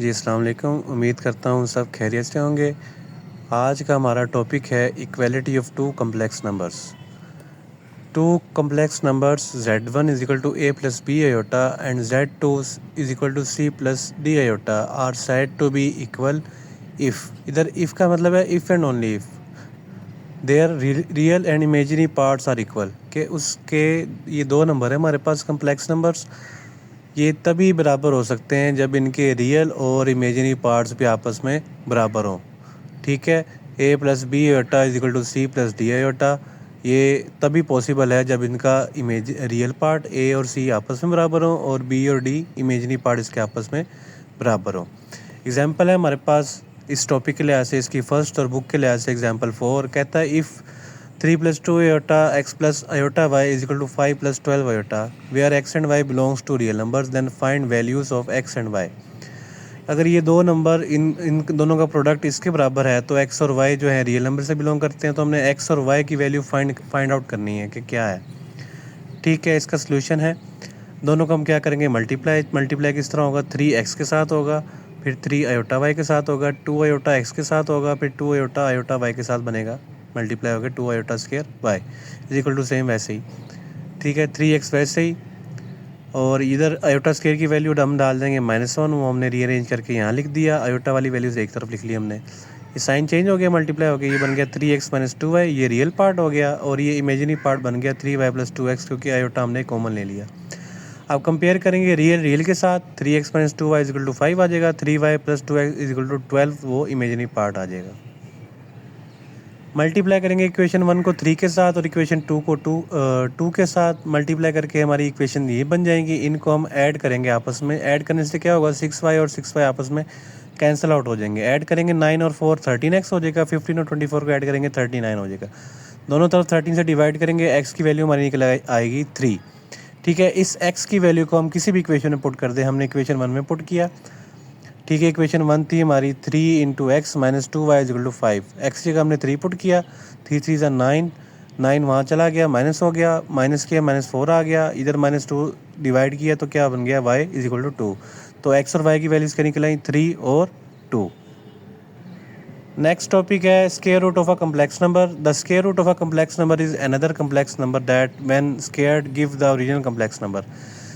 जी अस्सलाम वालेकुम। उम्मीद करता हूँ सब खैरियत से होंगे। आज का हमारा टॉपिक है equality of two complex numbers. Two complex numbers z1 is equal to a plus b iota and z2 is equal to c plus d iota are said to be equal if. इधर if का मतलब है if and only if their real and imaginary parts are equal. के उसके ये दो number है हमारे पास कम्प्लेक्स नंबर्स, ये तभी बराबर हो सकते हैं जब इनके रियल और इमेजिनरी पार्ट्स भी आपस में बराबर हों। ठीक है, a plus B iota is equal to C plus D iota, ये तभी पॉसिबल है जब इनका रियल पार्ट a और c आपस में बराबर हों और b और d इमेजिनरी पार्ट इसके आपस में बराबर हों। एग्जाम्पल है हमारे पास इस टॉपिक के लिहाज से, इसकी फर्स्ट और बुक के लिहाज से एग्जाम्पल 4 कहता है if 3 plus 2 iota x plus iota y is equal to 5 plus 12 iota where x and y belongs to real numbers then find values of x and y। अगर ये दो नंबर इन दोनों का प्रोडक्ट इसके बराबर है तो x और y जो है रियल नंबर से बिलोंग करते हैं, तो हमने x और y की वैल्यू फाइंड आउट करनी है कि क्या है। ठीक है, इसका सोल्यूशन है, दोनों को हम क्या करेंगे मल्टीप्लाई किस तरह होगा, 3x के साथ होगा, फिर 3 आयोटा y के साथ होगा, 2 आयोटा x के साथ होगा, फिर 2 आयोटा y के साथ बनेगा, मल्टीप्लाई होगा 2 iota square y is equal to same वैसे ही। ठीक है, 3x वैसे ही, और इधर आयोटा स्क्वायर की वैल्यू हम डाल देंगे -1, वो हमने रीअरेंज करके यहाँ लिख दिया, आयोटा वाली वैल्यूज एक तरफ लिख ली हमने, ये साइन चेंज हो गया, मल्टीप्लाई हो गया, ये बन गया 3x माइनस 2y, ये रियल पार्ट हो गया और ये इमेजिनरी पार्ट बन गया 3y प्लस 2x, क्योंकि आयोटा हमने कॉमन ले लिया। अब कंपेयर करेंगे रियल के साथ, 3x minus 2y is equal to 5 आ जाएगा, 3y plus 2x is equal to 12, वो इमेजिनरी पार्ट आ जाएगा। मल्टीप्लाई करेंगे इक्वेशन 1 को 3 के साथ और इक्वेशन 2 को 2 के साथ, मल्टीप्लाई करके हमारी इक्वेशन ये बन जाएंगी, इनको हम ऐड करेंगे आपस में, ऐड करने से क्या होगा 6y और 6y आपस में कैंसिल आउट हो जाएंगे, ऐड करेंगे 9 और 4 13x हो जाएगा, 15 और 24 को ऐड करेंगे 39 हो जाएगा, दोनों तरफ 13 से डिवाइड करेंगे, x की वैल्यू हमारी निकल आएगी 3। ठीक है, इस x की वैल्यू को हम किसी भी इक्वेशन में पुट कर दें, हमने इक्वेशन 1 में पुट किया। ठीक है, इक्वेशन 1 थी हमारी 3 into X minus 2y is equal to 5, X जगह हमने 3 पुट किया, 3 3 ज़ा 9 वहाँ चला गया, माइनस हो गया, माइनस किया -4 आ गया, इधर -2 डिवाइड किया तो क्या बन गया y इज इक्वल टू 2। तो x और y की वैल्यूज़ क्या निकल आई 3 और 2। नेक्स्ट टॉपिक है square root of a complex number. The square root of a complex number is another complex number that when squared give the original complex number.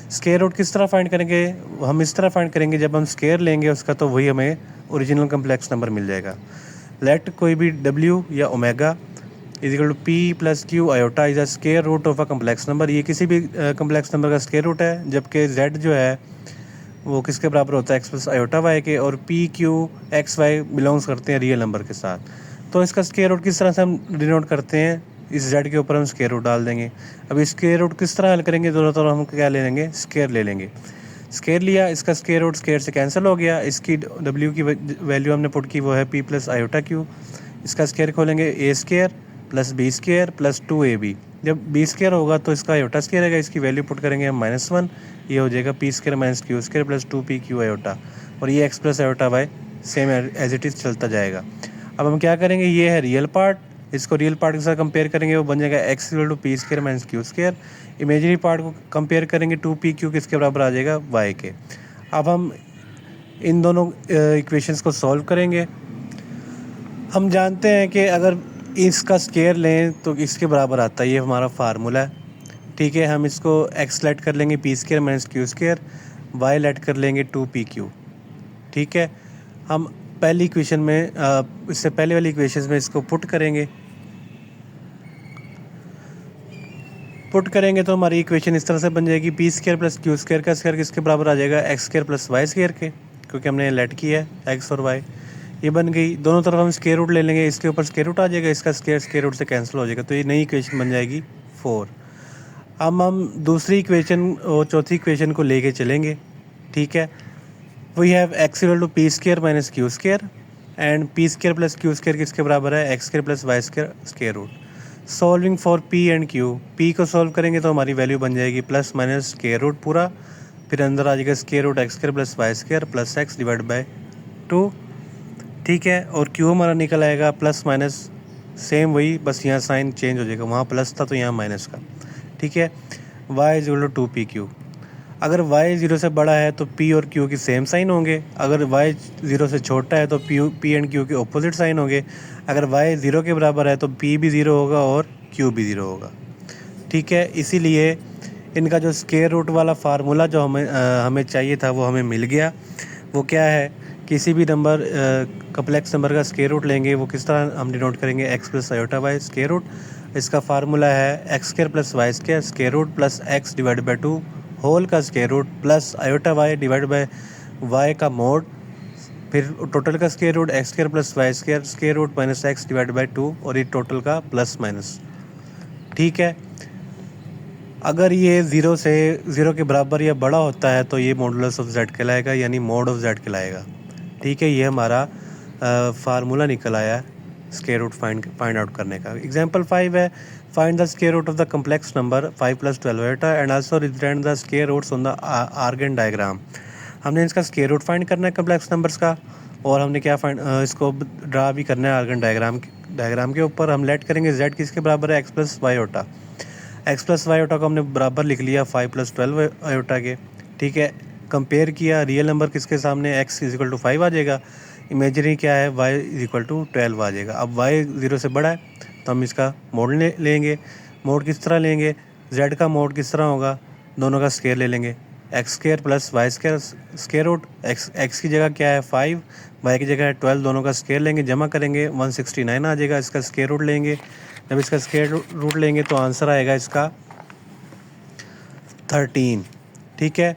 Square root किस तरह find करेंगे, हम इस तरह फाइंड करेंगे, जब हम स्क्वायर लेंगे उसका तो वही हमें ओरिजिनल कम्प्लेक्स नंबर मिल जाएगा। लेट कोई भी w या omega is equal to p plus q iota is a square root of a complex number. ये किसी भी कम्प्लेक्स नंबर का स्क्वायर रूट है, जबकि z जो है वो किसके बराबर होता है x प्लस आयोटा y के, और p q x y belongs करते हैं रियल नंबर के साथ। तो इसका स्क्वायर रूट किस तरह से हम डिनोट करते हैं, इस z के ऊपर हम स्क्वायर रूट डाल देंगे। अब इस स्क्वायर रूट किस तरह हल करेंगे, दोनों तरफ हम क्या ले लेंगे, स्क्वायर ले लेंगे। स्क्वायर लिया, इसका स्क्वायर रूट स्क्वायर से कैंसिल हो गया, इसकी w की वैल्यू हमने पुट की, वो है p प्लस आयोटा q, इसका स्क्वायर खोलेंगे a square plus b square plus 2ab, जब b स्क्वायर होगा तो इसका आयोटा स्क्वायर रहेगा, इसकी वैल्यू पुट करेंगे हम -1, ये हो जाएगा p square minus q square plus 2pq iota, और ये x plus iota y same as it is चलता जाएगा। अब हम क्या करेंगे, ये है रियल पार्ट, इसको रियल पार्ट के साथ कंपेयर करेंगे, वो बन जाएगा x equal to P square minus Q square. Imaginary part को कंपेयर करेंगे 2pq किसके बराबर आ जाएगा, y के। अब हम इन दोनों इक्वेशंस को सॉल्व करेंगे। हम जानते हैं कि अगर इसका स्क्वायर लें तो इसके बराबर आता है, ये हमारा फार्मूला है। ठीक है, हम इसको x लेट कर लेंगे P square minus Q square, y let कर लेंगे 2pq। ठीक है, हम पहली इक्वेशन में इससे पहले वाली इक्वेशन में इसको पुट करेंगे तो हमारी इक्वेशन इस तरह से बन जाएगी, P square plus Q square का स्क्वायर किसके बराबर आ जाएगा, X square plus Y square के, क्योंकि हमने लेट किया है एक्स और वाई, ये बन गई। दोनों तरफ हम स्क्वायर रूट ले लेंगे, इसके ऊपर स्क्वायर रूट आ जाएगा, इसका स्क्वायर रूट से कैंसिल हो जाएगा, तो ये नई इक्वेशन बन जाएगी 4। अब हम दूसरी इक्वेशन और चौथी इक्वेशन को लेके चलेंगे। ठीक है, we have X equal to P square minus Q square and P square plus Q square किसके बराबर है, x square plus Y square square root. Solving for p and q, p को सॉल्व करेंगे तो हमारी वैल्यू बन जाएगी plus minus square root पूरा, फिर अंदर आ जाएगा square root x square plus Y square plus x divide by 2। ठीक है, और q हमारा निकल आएगा प्लस माइनस सेम वही, बस यहाँ साइन चेंज हो जाएगा, वहाँ प्लस था तो यहाँ माइनस का। ठीक है, y is equal to 2pq। अगर y 0 से बड़ा है तो p और q की सेम साइन होंगे, अगर y 0 से छोटा है तो p एंड q के ऑपोजिट साइन होंगे, अगर y 0 के बराबर है तो p भी 0 होगा और q भी 0 होगा। ठीक है, इसीलिए इनका जो स्क्वायर रूट वाला फार्मूला जो हमें चाहिए था वो हमें मिल गया। वो क्या है, किसी भी नंबर कम्प्लेक्स नंबर का स्क्वायर रूट लेंगे, वो किस तरह हम डिनोट करेंगे, x plus iota y square root. इसका फार्मूला है x square plus Y square square root plus x divide by 2 whole का square root plus iota y divide by y का मोड, फिर टोटल का square root x square plus Y square square root minus x divide by 2 और ये total का plus minus. ठीक है, अगर ये 0 के बराबर या बड़ा होता है तो ये मॉडुलस ऑफ z कहलाएगा, यानी मोड ऑफ z कहलाएगा। ठीक है, ये हमारा फार्मूला निकल आया स्क्वायर रूट फाइंड आउट करने का। एग्जांपल 5 है, find the square root of the complex number 5 + 12 iota and also represent the square roots on the Argand diagram. हमने इसका स्क्वायर रूट फाइंड करना है कम्प्लेक्स नंबर्स का, और हमने क्या इसको ड्रा भी करना है आर्गन डायग्राम के ऊपर। हम लेट करेंगे z किसके बराबर है, x plus Y iota. X plus Y iota को हमने बराबर लिख लिया 5 + 12 आयोटा के। ठीक है, कंपेयर किया, रियल नंबर किसके सामने x = 5 आ जाएगा, इमेजरी क्या है y = 12 आ जाएगा। अब y 0 से बड़ा है तो हम इसका मोड लेंगे। मोड किस तरह लेंगे, z का मोड किस तरह होगा, दोनों का स्क्वायर ले लेंगे, X square plus Y square square root. X की जगह क्या है 5, वाई की जगह है 12, दोनों का स्क्वायर लेंगे, जमा करेंगे 169 आ जाएगा। इसका स्क्वायर रूट लेंगे, जब इसका स्क्वायर रूट लेंगे तो आंसर आएगा इसका 13। ठीक है,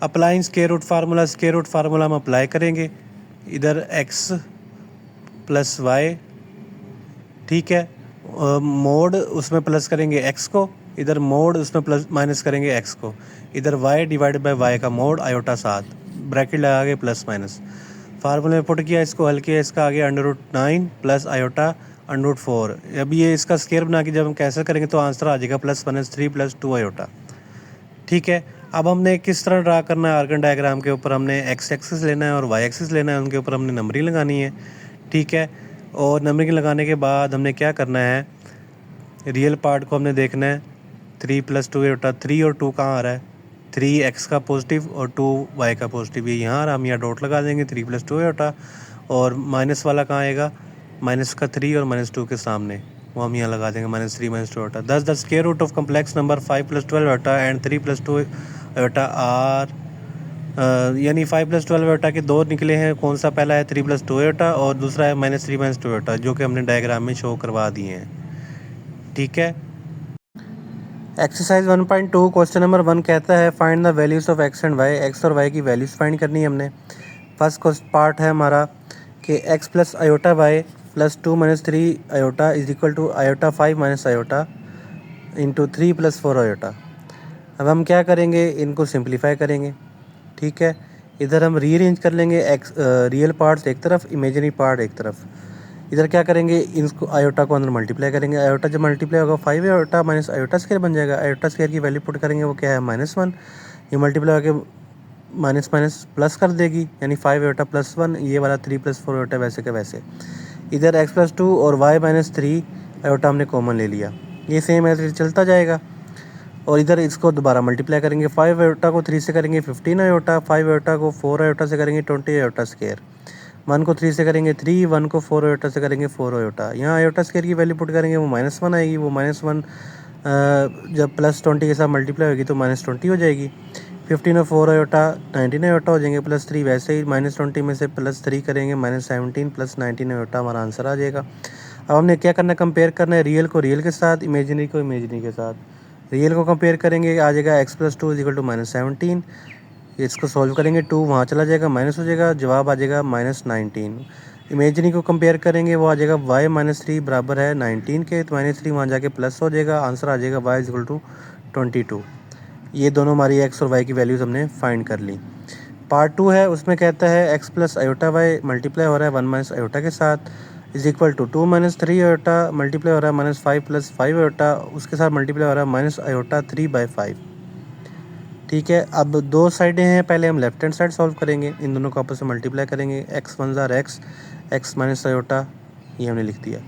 अप्लाइंग स्क्वायर रूट फार्मूला हम अप्लाई करेंगे, इधर x प्लस वाई। ठीक है, मोड उसमें प्लस करेंगे x को, इधर मोड उसमें प्लस माइनस करेंगे x को, इधर y डिवाइडेड बाय y का मोड आयोटा 7 ब्रैकेट लगा के प्लस माइनस। फार्मूले में पुट किया, इसको हल किया, इसका आगे √9 प्लस आयोटा √4। अब ये इसका स्क्वायर बना के जब हम कैंसिल करेंगे तो आंसर आ जाएगा +3 + 2 आयोटा। ठीक है, अब हमने किस तरह ड्रा करना है आर्गन डायग्राम के ऊपर, हमने x एक्सिस लेना है और y एक्सिस लेना है, उनके ऊपर हमने नंबरिंग लगानी है। ठीक है, और नंबरिंग लगाने के बाद हमने क्या करना है, रियल पार्ट को हमने देखना है, 3 + 2 आयोटा। 3 और 2 कहाँ आ रहा है, 3 x का पॉजिटिव और 2 y का पॉजिटिव, ये यहाँ आ रहा, हम यहाँ डॉट लगा देंगे 3 + 2 आयोटा। और माइनस वाला कहाँ आएगा, माइनस का 3 और -2 के सामने, वो हम यहाँ लगा देंगे -3 - 2 iota. Thus the square root of complex number 5 + 12 iota and 3 + 2 iota are, यानी 5 + 12 आयोटा के दो निकले हैं, कौन सा पहला है 3 + 2 आयोटा और दूसरा है -3 - 2 आयोटा, जो कि हमने डायग्राम में शो करवा दिए हैं। ठीक है, एक्सरसाइज 1.2 क्वेश्चन नंबर 1 कहता है find the values of x and y। X और y की वैल्यूज फाइंड करनी है हमने। फर्स्ट पार्ट है हमारा कि x plus iota y plus 2 - 3 iota is equal to iota 5 - iota into 3 + 4 iota. अब हम क्या करेंगे, इनको सिंप्लीफाई करेंगे। ठीक है, इधर हम रीअरेंज कर लेंगे, एक्स रियल पार्ट्स एक तरफ, इमेजिनरी पार्ट एक तरफ। इधर क्या करेंगे, इनको आयोटा को अंदर मल्टीप्लाई करेंगे, आयोटा जब मल्टीप्लाई होगा 5 आयोटा माइनस आयोटा स्क्वायर बन जाएगा। आयोटा स्क्वायर की वैल्यू पुट करेंगे, वो क्या है -1, ये मल्टीप्लाई होकर माइनस माइनस प्लस कर देगी, यानी 5 आयोटा +1, ये वाला 3 + 4 आयोटा वैसे का वैसे। इधर x + 2 और y - 3 आयोटा हमने कॉमन ले लिया, ये सेम ऐसे चलता जाएगा। और इधर इसको दोबारा मल्टीप्लाई करेंगे, 5 आयोटा को 3 से करेंगे 15 आयोटा, 5 आयोटा को 4 आयोटा से करेंगे 20 आयोटा स्क्वायर, 1 को 3 से करेंगे 3, 1 को 4 आयोटा से करेंगे 4 आयोटा। यहाँ आयोटा स्क्वायर की वैल्यू पुट करेंगे, वो -1 आएगी, वो -1 जब +20 के साथ मल्टीप्लाई होगी तो -20 हो जाएगी। 15 और 4 आयोटा 19 आयोटा हो जाएंगे, +3 वैसे ही -20 में से +3 करेंगे, -17 + 19 आयोटा हमारा आंसर आ जाएगा। अब हमने क्या करना है, कंपेयर करना है रियल को रियल के साथ, इमेजिनरी को इमेजिनरी के साथ। रियल को कंपेयर करेंगे, आ जाएगा x + 2 = -17, इसको सॉल्व करेंगे, 2 वहाँ चला जाएगा, माइनस हो जाएगा, जवाब आ जाएगा -19। इमेजिनरी को कंपेयर करेंगे, वो आ जाएगा y - 3 बराबर है 19 के, तो -3 वहाँ जाके प्लस हो जाएगा, आंसर आ जाएगा y = 22। ये दोनों हमारी x और y की वैल्यूज़ हमने फाइंड कर ली। पार्ट 2 है, उसमें कहता है x plus iota y multiply हो रहा है 1 - आयोटा के साथ is equal to 2 - 3 iota multiply हो रहा है -5 + 5 आयोटा, उसके साथ मल्टीप्लाई हो रहा है -आयोटा 3/5। ठीक है, अब दो साइडें हैं, पहले हम लेफ्ट हैंड साइड सॉल्व करेंगे, इन दोनों को आपस में मल्टीप्लाई करेंगे, x 1 * x, x minus iota, ये हमने लिख दिया।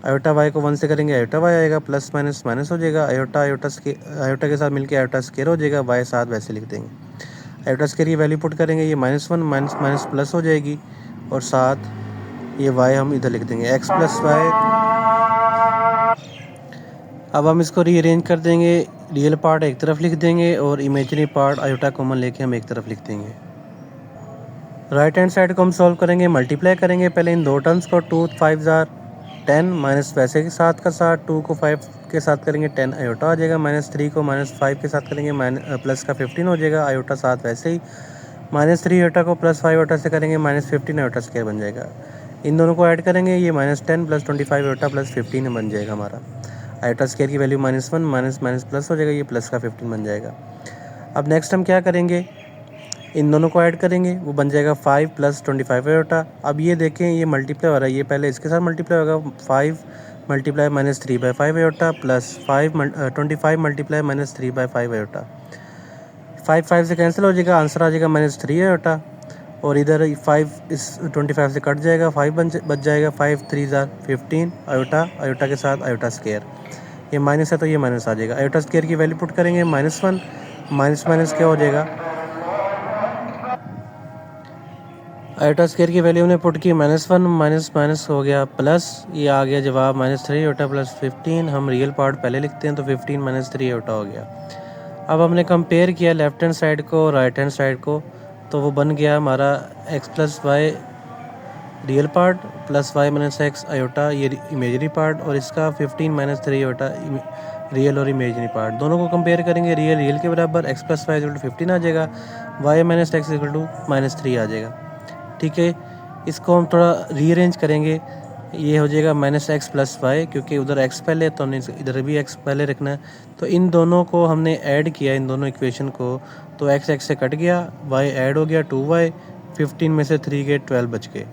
आयोटा y को 1 से करेंगे, आयोटा y आएगा, प्लस माइनस माइनस हो जाएगा, आयोटा के साथ मिलकर आयोटा स्क्वायर हो जाएगा, y 7 वैसे लिख देंगे। आयोटा स्क्वायर की वैल्यू पुट करेंगे, ये -1 माइनस माइनस प्लस हो जाएगी और साथ ये y हम इधर लिख देंगे x प्लस वाई। अब हम इसको रीअरेंज कर देंगे, रियल पार्ट एक तरफ लिख देंगे और इमेजिनरी पार्ट आयोटा कॉमन लेके हम एक तरफ लिख देंगे। राइट हैंड साइड को हम सॉल्व करेंगे, मल्टीप्लाई करेंगे पहले इन दो टर्म्स को, 2 5 10 माइनस वैसे के साथ का साथ, 2 को 5 के साथ करेंगे 10 आयोटा आ जाएगा, -3 को -5 के साथ करेंगे प्लस का 15 हो जाएगा, आयोटा साथ वैसे ही, -3 आयोटा को +5 आयोटा से करेंगे -15 आयोटा स्क्वायर बन जाएगा। इन दोनों को ऐड करेंगे, ये -10 + 25 आयोटा + 15 बन जाएगा हमारा। आयोटा स्क्वायर की वैल्यू -1 माइनस माइनस प्लस हो जाएगा, ये प्लस का 15 बन जाएगा। अब नेक्स्ट हम क्या करेंगे, इन दोनों को ऐड करेंगे, वो बन जाएगा 5 + 25 आयोटा। अब ये देखें ये मल्टीप्लाई हो रहा है, ये पहले इसके साथ मल्टीप्लाई होगा, 5 multiply -3/5 iota plus 25 multiply -3/5 iota. 5 से कैंसिल हो जाएगा, आंसर आ जाएगा -3 आयोटा और इधर 5 इस 25 से कट जाएगा, 5 बच जाएगा, 5 3 15 आयोटा, आयोटा के साथ आयोटा स्क्वायर, ये माइनस है तो ये माइनस आ जाएगा। आयोटा स्क्वायर की वैल्यू पुट करेंगे, -1 माइनस माइनस क्या हो जाएगा, आयोटा स्क्वायर की वैल्यू हमने पुट की, -1 माइनस माइनस हो गया प्लस, ये आ गया जवाब -3 आयोटा + 15। हम रियल पार्ट पहले लिखते हैं तो 15 - 3 आयोटा हो गया। अब हमने कंपेयर किया लेफ्ट हैंड साइड को राइट हैंड साइड को, तो वो बन गया हमारा x + y real part plus y - x iota ये इमेजरी पार्ट, और इसका 15 - 3 आयोटा रियल और इमेजरी पार्ट। दोनों को कंपेयर करेंगे, रियल रियल के बराबर, x + y = 15 आ जाएगा, y - x = -3 आ जाएगा। ठीक है, इसको हम थोड़ा रीअरेंज करेंगे, ये हो जाएगा -x + y, क्योंकि उधर x पहले है तो हमने इधर भी x पहले रखना है। तो इन दोनों को हमने ऐड किया, इन दोनों इक्वेशन को, तो x से कट गया, y ऐड हो गया 2y, 15 में से 3 गए 12 बच गए।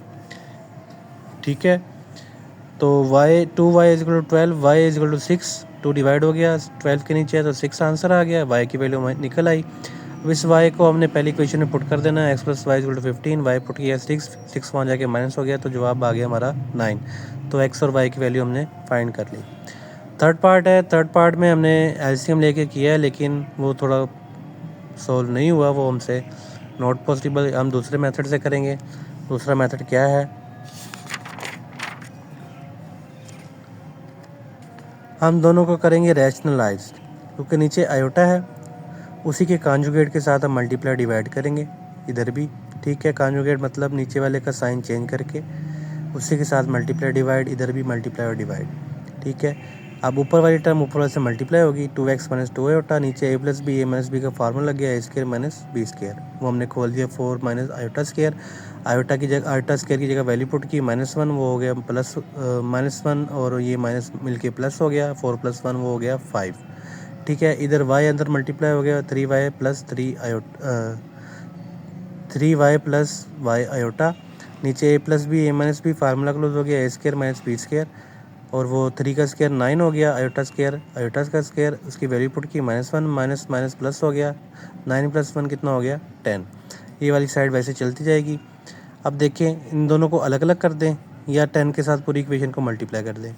ठीक है, तो 2y = 12, y = 6, 2 डिवाइड हो गया, 12 के नीचे है तो 6 आंसर आ गया, y की वैल्यू निकल आई। अब इस y को हमने पहली इक्वेशन में पुट कर देना है, x + y = 15, y पुट किया 6 वहाँ जाके माइनस हो गया, तो जवाब आ गया हमारा 9। तो x और y की वैल्यू हमने फाइंड कर ली। थर्ड पार्ट है, थर्ड पार्ट में हमने एलसीएम लेके किया है, लेकिन वो थोड़ा सॉल्व नहीं हुआ, वो हमसे नॉट पॉसिबल, हम दूसरे मेथड से करेंगे। दूसरा मेथड क्या है, हम दोनों को करेंगे रैशनलाइज, क्योंकि नीचे आयोटा है, उसी के कॉन्जुगेट के साथ हम मल्टीप्लाई डिवाइड करेंगे इधर भी। ठीक है, कॉन्जुगेट मतलब नीचे वाले का साइन चेंज करके उसी के साथ मल्टीप्लाई डिवाइड, इधर भी मल्टीप्लाई और डिवाइड। ठीक है, अब ऊपर वाली टर्म ऊपर वाले से मल्टीप्लाई होगी, 2x - 2 आयोटा, नीचे a + b, a - b का फार्मूला लग गया, a² - b², वो हमने खोल दिया 4 - आयोटा स्क्वायर। आयोटा की जगह, आयोटा स्क्वायर की जगह वैल्यू पुट की, -1 वो हो गया प्लस -1 और ये माइनस मिलके प्लस हो गया, 4 + 1 वो हो गया 5। ठीक है, इधर y अंदर मल्टीप्लाई हो गया, 3y + 3y आयोटा, नीचे a + b, a - b formula close हो गया, a² - b², और वो 3 का स्क्वायर 9 हो गया, आयोटा का स्क्वायर, उसकी वैल्यू पुट की, -1 माइनस माइनस प्लस हो गया, 9 + 1 कितना हो गया 10। ये वाली साइड वैसे चलती जाएगी। अब देखें, इन दोनों को अलग अलग कर दें या 10 के साथ पूरी इक्वेशन को मल्टीप्लाई कर दें।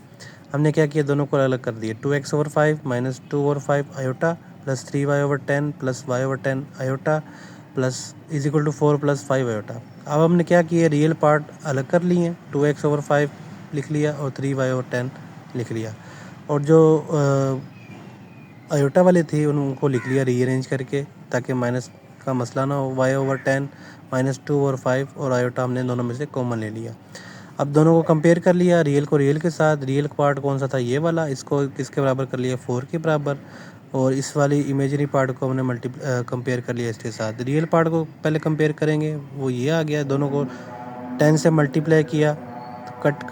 हमने क्या किया, दोनों को अलग अलग कर दिए, 2x/5 - 2/5 iota plus 3y/10 plus y/10 iota plus = 4 + 5 iota. अब हमने क्या किया, रियल पार्ट अलग कर लिए, 2x/5 लिख लिया और 3y/10 लिख लिया, और जो आयोटा वाले थे उनको लिख लिया रीअरेंज करके, ताकि माइनस का मसला ना हो, y/10 - 2/5 और आयोटा हमने दोनों में से कॉमन ले लिया। अब दोनों को कंपेयर कर लिया, रियल को रियल के साथ, रियल पार्ट कौन सा था, ये वाला, इसको किसके बराबर कर लिया 4 के बराबर, और इस वाली इमेजरी पार्ट को हमने कंपेयर कर लिया इसके साथ। रियल पार्ट को पहले कंपेयर करेंगे, वो ये आ गया, दोनों को 10 से मल्टीप्लाई किया, कट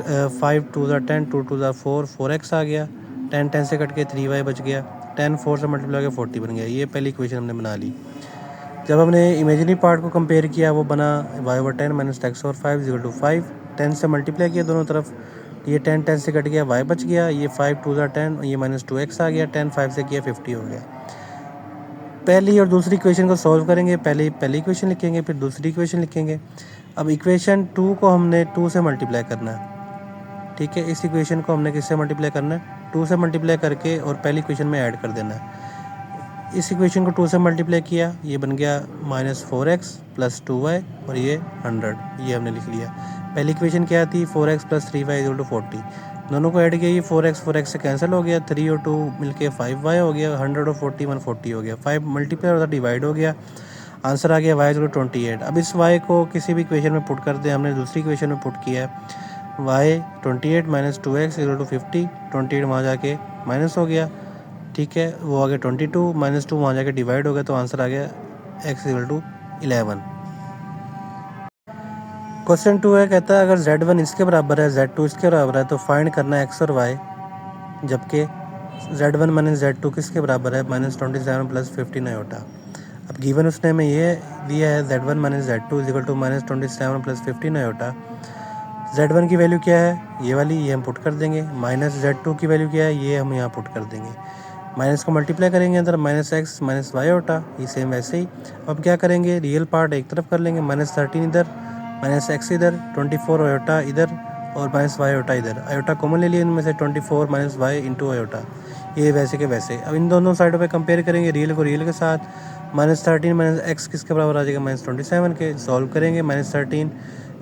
5 × 2 = 10, 2 × 2 = 4, 4x आ गया, 10 से कट के 3y बच गया, 10 4 से मल्टीप्लाई करके 40 बन गया। ये पहली इक्वेशन हमने बना ली। जब हमने इमेजिनरी पार्ट को कंपेयर किया, वो बना y/10 - x/5 = 5, 10 से मल्टीप्लाई किया दोनों तरफ, ये 10 से कट गया, y बच गया, ये 5 × 2 = 10, ये -2x आ गया, 10 5 से किया 50 हो गया। पहली और दूसरी इक्वेशन को सॉल्व करेंगे, पहली इक्वेशन लिखेंगे, फिर दूसरी इक्वेशन लिखेंगे। अब इक्वेशन 2 को हमने 2 से मल्टीप्लाई करना है। ठीक है, इस इक्वेशन को हमने किससे मल्टीप्लाई करना है, 2 से मल्टीप्लाई करके और पहली इक्वेशन में ऐड कर देना है। इस इक्वेशन को 2 से मल्टीप्लाई किया, ये बन गया -4x + 2y और ये 100, ये हमने लिख लिया। पहली इक्वेशन क्या थी, 4x + 3y = 40। दोनों को ऐड किया, ये 4x से कैंसिल हो गया, 3 और 2 मिलके 5y हो गया, 100 और 40 140 हो गया, 5 मल्टीप्लाई और डिवाइड हो गया, आंसर आ गया y = 28। अब इस y को किसी भी इक्वेशन में पुट कर दें, हमने दूसरी इक्वेशन में पुट किया है, y 28 - 2x = 50, 28 वहाँ जाके माइनस हो गया, ठीक है, वो आ गया 22 - 2 वहाँ जाके डिवाइड हो गया, तो आंसर आ गया x = 11। क्वेश्चन 2 है, कहता है अगर z1 इसके बराबर है, z2 इसके बराबर है, तो फाइंड करना x और y, जबकि z1 - z2 किसके बराबर है, -27 + 15 आयोटा। अब गिवन उसने हमें ये दिया है, z1 - z2 = -27 + 15 आयोटा। z1 की वैल्यू क्या है, ये वाली, ये हम पुट कर देंगे, -z2 की वैल्यू क्या है, ये हम यहाँ पुट कर देंगे, माइनस को मल्टीप्लाई करेंगे अंदर, -x - y होटा, ये सेम वैसे ही। अब क्या करेंगे, रियल पार्ट एक तरफ कर लेंगे, -13 इधर, -x इधर, 24 आयोटा इधर और -y आयोटा इधर, आयोटा कॉमन ले लिए इनमें से, 24 - y × आयोटा, ये वैसे के वैसे। अब इन दोनों साइडों पे कंपेयर करेंगे, रियल को रियल के साथ, -13 - x किसके बराबर आ जाएगा, -27 के। सॉल्व करेंगे, -13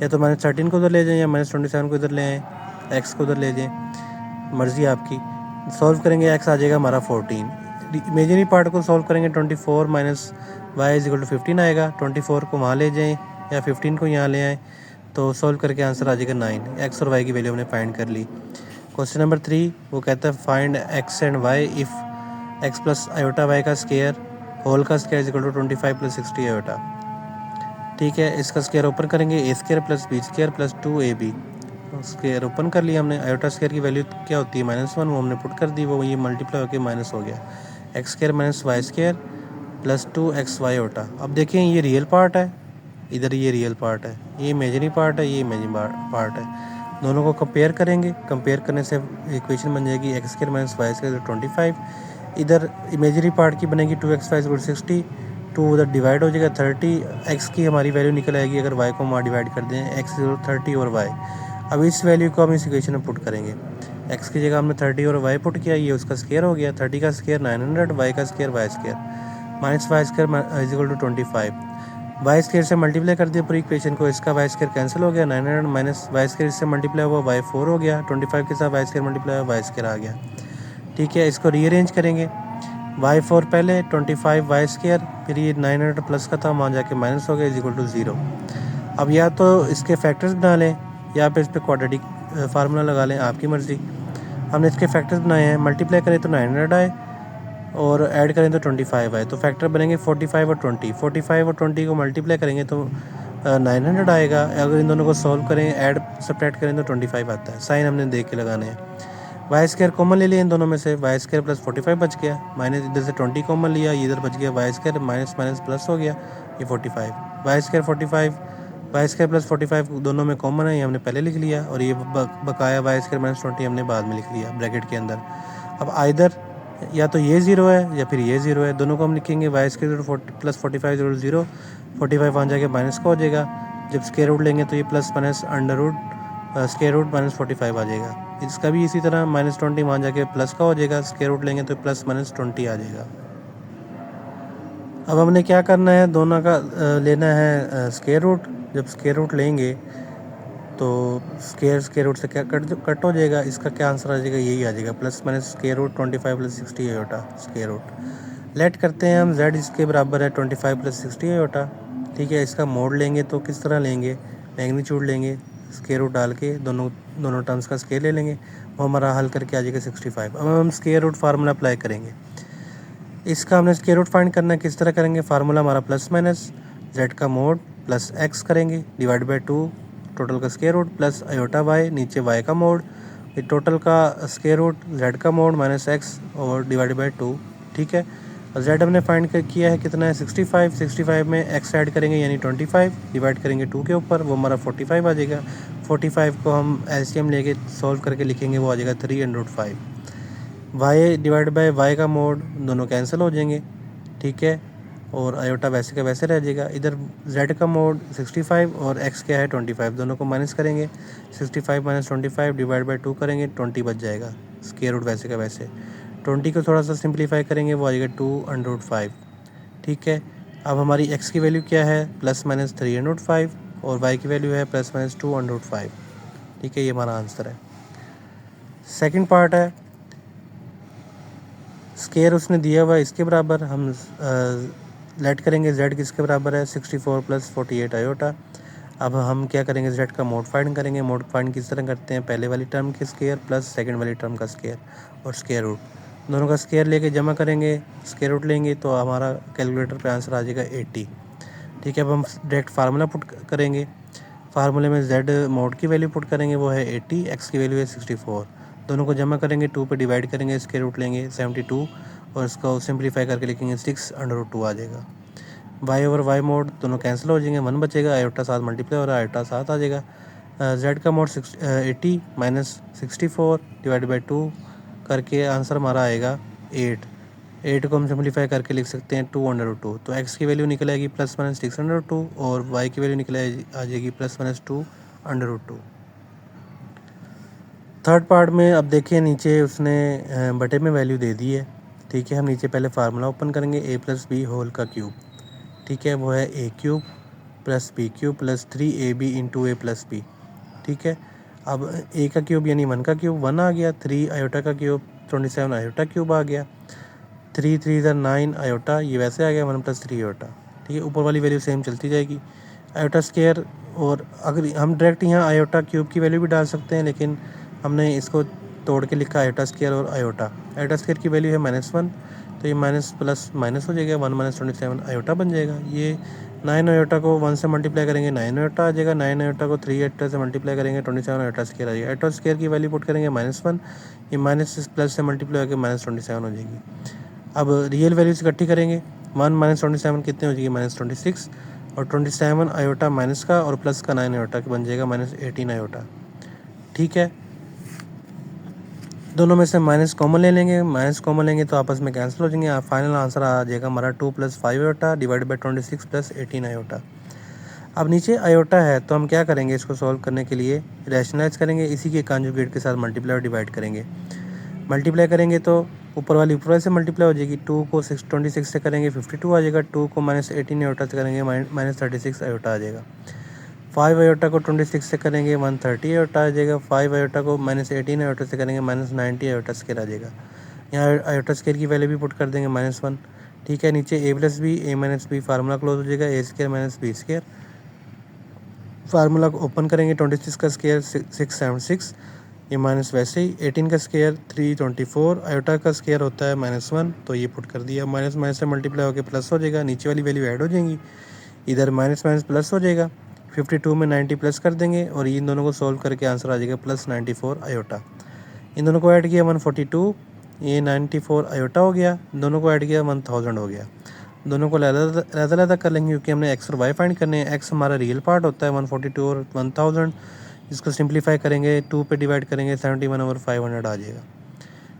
या तो -13 को उधर ले जाएं या -27 को इधर ले आएँ, x को उधर ले जाएं, मर्ज़ी आपकी। सॉल्व करेंगे, x आ जाएगा हमारा 14। इमेजिनरी पार्ट को सॉल्व करेंगे, 24 - y = 15 आएगा, 24 को वहाँ ले जाएं या 15 को यहाँ ले आएँ, तो सॉल्व करके आंसर आ जाएगा 9। x और y की वैल्यू हमने फाइंड कर ली। क्वेश्चन नंबर 3, वो कहता है find x and y if x + iota y का स्क्वायर होल का स्क्वायर = 25 + 60 आयोटा। ठीक है, इसका स्क्वायर ओपन करेंगे, a² + b² + 2ab। Square open कर लिया हमने। आयोटा स्क्वायर की वैल्यू क्या होती है, -1, वो हमने पुट कर दी, वो ये मल्टीप्लाई होकर माइनस हो गया, x² - y² + 2xy होता। अब देखें, ये रियल पार्ट है, इधर ये रियल पार्ट है, ये इमेजिनरी पार्ट है, ये इमेजिनरी पार्ट है। दोनों को कंपेयर करेंगे, कंपेयर करने से इक्वेशन बन जाएगी x² - y² = 25, इधर इमेजिनरी पार्ट की बनेगी 2xy = 60, 2 उधर डिवाइड हो जाएगा 30, x की हमारी वैल्यू निकल आएगी अगर y को वहाँ डिवाइड कर दें, x = 30 और y। अब इस वैल्यू को हम इस इक्वेशन में पुट करेंगे, x की जगह हमने 30 और y पुट किया, ये उसका स्क्वायर हो गया, 30 का स्क्वायर 900, y का स्क्वायर y² -y² = 25, y² से मल्टीप्लाई कर दिया पूरी इक्वेशन को, इसका y² कैंसिल हो गया, 900 - y² इससे मल्टीप्लाई हुआ, y4 हो गया, 25 के साथ y² मल्टीप्लाई हुआ, y² आ गया। ठीक है, इसको रीअरेंज करेंगे, y4 पहले, 25 y², फिर ये 900 प्लस का था, वहाँ जाके माइनस हो गया, = 0। अब या तो इसके फैक्टर्स बना लें या फिर इस पर क्वाड्रेटिक फार्मूला लगा लें, आपकी मर्ज़ी। हमने इसके फैक्टर्स बनाए हैं, मल्टीप्लाई करें तो 900 आए और ऐड करें तो 25 आए, तो फैक्टर बनेंगे 45 और 20। 45 और 20 को मल्टीप्लाई करेंगे तो 900 आएगा। अगर इन दोनों को सॉल्व करें, ऐड सब्ट्रैक्ट करें तो 25 आता है। साइन हमने देख के लगाने हैं। y² कॉमन ले लिया इन दोनों में से, y² + 45 बच गया, माइनस इधर से 20 कॉमन लिया, इधर बच गया y² माइनस माइनस प्लस हो गया, ये 45, y² 45, y² + 45 दोनों में कॉमन है, ये हमने पहले लिख लिया, और ये बकाया y² - 20 हमने बाद में लिख लिया ब्रैकेट के अंदर। अब आइदर या तो ये 0 है या फिर ये 0 है, दोनों को हम लिखेंगे, y² + 45 = 0, 45 वहाँ जाके माइनस का हो जाएगा, जब स्क्वायर रूट लेंगे तो ये plus minus under root square root -45 आ जाएगा। इसका भी इसी तरह -20 वहाँ जाके प्लस का हो जाएगा, स्क्वायर रूट लेंगे तो प्लस -20 आ जाएगा। अब हमने क्या करना है, दोनों का लेना है स्क्वायर रूट। जब स्क्वायर रूट लेंगे तो स्क्वायर रूट से क्या कट हो जाएगा, इसका क्या आंसर आ जाएगा, यही आ जाएगा, plus minus square root 25 + 60 iota square root. Let करते हैं हम, z इसके बराबर है 25 + 60 आयोटा। ठीक है, इसका मोड लेंगे तो किस तरह लेंगे, मैग्नीट्यूड लेंगे, स्क्वायर रूट डाल के दोनों टर्म्स का स्क्वायर ले लेंगे, वो हमारा हल करके आ जाएगा 65। अब हम स्क्वायर रूट फार्मूला अप्लाई करेंगे। इसका हमने स्क्वायर रूट फाइंड करना है, किस तरह करेंगे, फार्मूला हमारा प्लस माइनस z का मोड प्लस x करेंगे डिवाइड बाई 2, टोटल का square root plus iota y, नीचे y का मोड, ये टोटल का स्क्वायर रूट z का मोड माइनस x और डिवाइड बाई 2। ठीक है, और z हमने फाइंड किया है कितना है 65, 65 में x ऐड करेंगे यानी 25, डिवाइड करेंगे 2 के ऊपर, वो हमारा 45 आ जाएगा। 45 को हम एलसीएम लेके सॉल्व करके लिखेंगे, वो आ जाएगा 305। y डिवाइड बाई y का मोड दोनों कैंसिल हो जाएंगे। ठीक है, और आयोटा वैसे का वैसे रह जाएगा। इधर z का मोड 65 और x क्या है 25, दोनों को माइनस करेंगे, 65 - 25 डिवाइड बाई 2 करेंगे, 20 बच जाएगा, स्क्वायर रूट वैसे का वैसे। 20 को थोड़ा सा सिंप्लीफाई करेंगे, वो आ जाएगा 2√5। ठीक है, अब हमारी x की वैल्यू क्या है, ±3√5, और y की वैल्यू है ±2√5। ठीक है, ये हमारा आंसर है। सेकंड पार्ट है, स्केयर उसने दिया हुआ है इसके बराबर, हम लेट करेंगे z किसके बराबर है, 64 + 48 आयोटा। अब हम क्या करेंगे, z का मोड फाइंड करेंगे। मोड फाइंड किस तरह करते हैं, पहले वाली टर्म के स्केयर प्लस सेकंड वाली टर्म का स्केयर और स्केयर रूट, दोनों का स्केयर लेके जमा करेंगे, स्केयर रूट लेंगे तो हमारा कैलकुलेटर पे आंसर आ जाएगा 80। ठीक है, अब हम डायरेक्ट फार्मूला पुट करेंगे। फार्मूले में z मोड की वैल्यू पुट करेंगे, वो है 80, x की वैल्यू है 64, दोनों को जमा करेंगे, 2 पे डिवाइड करेंगे, स्केयर रूट लेंगे 72 और इसको सिंप्लीफाई करके लिखेंगे 6√2 आ जाएगा। y ओवर y मोड दोनों कैंसिल हो जाएंगे, 1 बचेगा, आयोटा 7 मल्टीप्लाई हो रहा है, आयोटा 7 आ जाएगा। z का मोड 80 - 64 डिवाइड बाई 2 करके आंसर हमारा आएगा 8 को हम सिंप्लीफाई करके लिख सकते हैं 2√2। तो x की वैल्यू निकल आएगी +-6√2 और y की वैल्यू निकल आ जाएगी +-2√2। थर्ड पार्ट में अब देखिए नीचे उसने बटे में वैल्यू दे दी है। ठीक है, हम नीचे पहले फार्मूला ओपन करेंगे, a + b होल का क्यूब। ठीक है, वो है a³ + b³ + 3ab × a + b। ठीक है, अब a का क्यूब यानी 1 का क्यूब 1 आ गया, 3 आयोटा का क्यूब 27 आयोटा क्यूब आ गया, 3 3 9 आयोटा, ये वैसे आ गया 1 + 3 आयोटा। ठीक है, ऊपर वाली वैल्यू सेम चलती जाएगी। आयोटा स्केयर, और अगर हम डायरेक्ट यहाँ आयोटा क्यूब की वैल्यू भी डाल सकते हैं, लेकिन हमने इसको तोड़ के लिखा आयोटा स्केयर और आयोटा। आयोटा स्केयर की वैल्यू है -1, तो ये माइनस प्लस माइनस हो जाएगा, 1 - 27 आयोटा बन जाएगा। ये 9 आयोटा को 1 से मल्टीप्लाई करेंगे 9 आयोटा आ जाएगा, 9 आयोटा को 3 आयोटा से मल्टीप्लाई करेंगे 27 आयोटा स्केयर आ जाएगा। आयोटा स्केयर की वैल्यू पुट करेंगे -1, ये माइनस प्लस से मल्टीप्लाई होकर -27 हो जाएगी। अब रियल वैल्यूज इकट्ठी करेंगे, 1 - 27 कितने हो जाएगी, -26, और 27 आयोटा माइनस का और प्लस का 9 आयोटा बन जाएगा -18 आयोटा। ठीक है, दोनों में से माइनस कॉमन ले लेंगे, माइनस कॉमन लेंगे तो आपस में कैंसिल हो जाएंगे। फाइनल आंसर आ जाएगा हमारा 2 + 5 आयोटा डिवाइड बाई 26 + 18 आयोटा। अब नीचे आयोटा है तो हम क्या करेंगे, इसको सॉल्व करने के लिए रैशनलाइज करेंगे, इसी के कॉन्जुगेट के साथ मल्टीप्लाई और डिवाइड करेंगे। मल्टीप्लाई करेंगे तो ऊपर वाली से मल्टीप्लाई हो जाएगी, 2 को 26 से करेंगे 52 आ जाएगा, 2 को -18 आयोटा से करेंगे -36 आयोटा आ जाएगा, 5 आयोटा को 26 से करेंगे 130 आयोटा आ जाएगा, 5 आयोटा को -18 आयोटा से करेंगे -90 आयोटा स्केयर आ जाएगा। यहाँ आयोटा स्केयर की वैल्यू भी पुट कर देंगे -1। ठीक है, नीचे a + b a - b formula close हो जाएगा, a² - b स्केयर। फार्मूला को ओपन करेंगे, 26 का स्केयर 676, ये माइनस वैसे ही 18 का स्केयर 324, आयोटा का स्केयर होता है -1, तो ये पुट कर दिया, माइनस माइनस से मल्टीप्लाई होकर प्लस हो जाएगा, नीचे वाली वैल्यू ऐड हो जाएंगी, इधर माइनस माइनस प्लस हो जाएगा, 52 में 90 प्लस कर देंगे और इन दोनों को सॉल्व करके आंसर आ जाएगा +94 आयोटा। इन दोनों को ऐड किया 142, ये 94 आयोटा हो गया, दोनों को ऐड किया 1000 हो गया। दोनों को अलग कर लेंगे क्योंकि हमने x और y फाइंड करने हैं। x हमारा रियल पार्ट होता है 142 और 1000, इसको सिंप्लीफाई करेंगे, 2 पे डिवाइड करेंगे 71/500 आ जाएगा।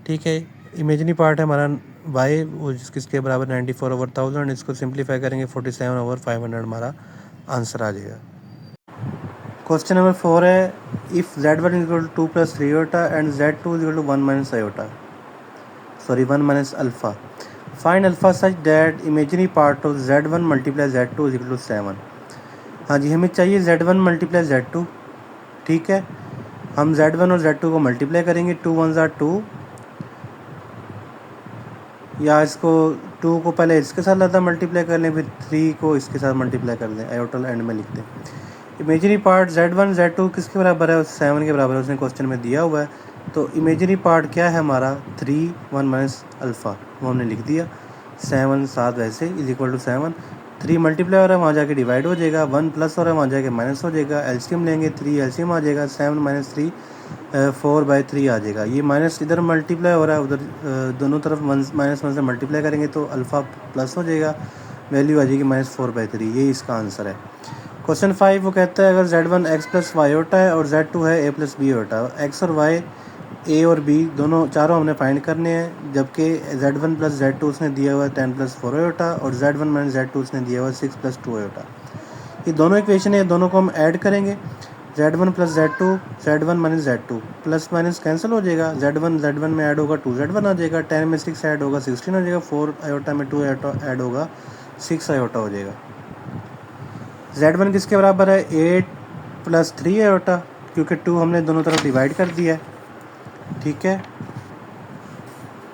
ठीक है, इमेजिनरी पार्ट है हमारा y, वो जिसके बराबर 94/1000, इसको सिंप्लीफाई करेंगे 47/500 हमारा आंसर आ जाएगा। क्वेश्चन नंबर 4 है, if z1 = 2 + 3 iota and z2 = 1 - iota, sorry 1 - alpha, find alpha such that imaginary part of z1 × z2 = 7। हाँ जी, हमें चाहिए z1 × z2। ठीक है, हम z1 और z2 को मल्टीप्लाई करेंगे, 2 1 = 2, या इसको 2 को पहले इसके साथ ज़्यादा मल्टीप्लाई कर लें, फिर 3 को इसके साथ मल्टीप्लाई कर दें, आयोटल एंड में लिख दें। इमेजिनरी पार्ट z1 z2 किसके बराबर है, 7 के बराबर है, उसने क्वेश्चन में दिया हुआ है। तो इमेजिनरी पार्ट क्या है हमारा, 3 1 - अल्फ़ा, वो हमने लिख दिया, 7 7 वैसे = 7, 3 मल्टीप्लाई हो रहा है वहाँ जाके डिवाइड हो जाएगा, 1 प्लस हो रहा है वहाँ जाके माइनस हो जाएगा, एलसीएम लेंगे 3 एलसीएम आ जाएगा, 7 - 3 4/3 आ जाएगा। ये माइनस इधर मल्टीप्लाई हो रहा है, उधर दोनों तरफ -1 से मल्टीप्लाई करेंगे तो अल्फ़ा प्लस हो जाएगा, वैल्यू आ जाएगी -4/3, यही इसका आंसर है। क्वेश्चन 5 वो कहता है, अगर z1 x + y आयोटा है और z2 है a + b आयोटा, x और y a और b दोनों चारों हमने फाइंड करने हैं, जबकि z1 + z2 उसने दिया हुआ है 10 + 4 आयोटा और z1 - z2 उसने दिया हुआ है 6 + 2 आयोटा। ये दोनों इक्वेशन है, दोनों को हम ऐड करेंगे, Z1 plus Z2, Z1 minus Z2, plus minus cancel हो जाएगा, Z1 में ऐड होगा 2Z1 आ जाएगा, 10 में 6 ऐड होगा 16 हो जाएगा, 4 आयोटा में 2 ऐड होगा 6 आयोटा हो जाएगा। Z1 किसके बराबर है, 8 प्लस 3 आयोटा, क्योंकि 2 हमने दोनों तरफ डिवाइड कर दिया है, ठीक है,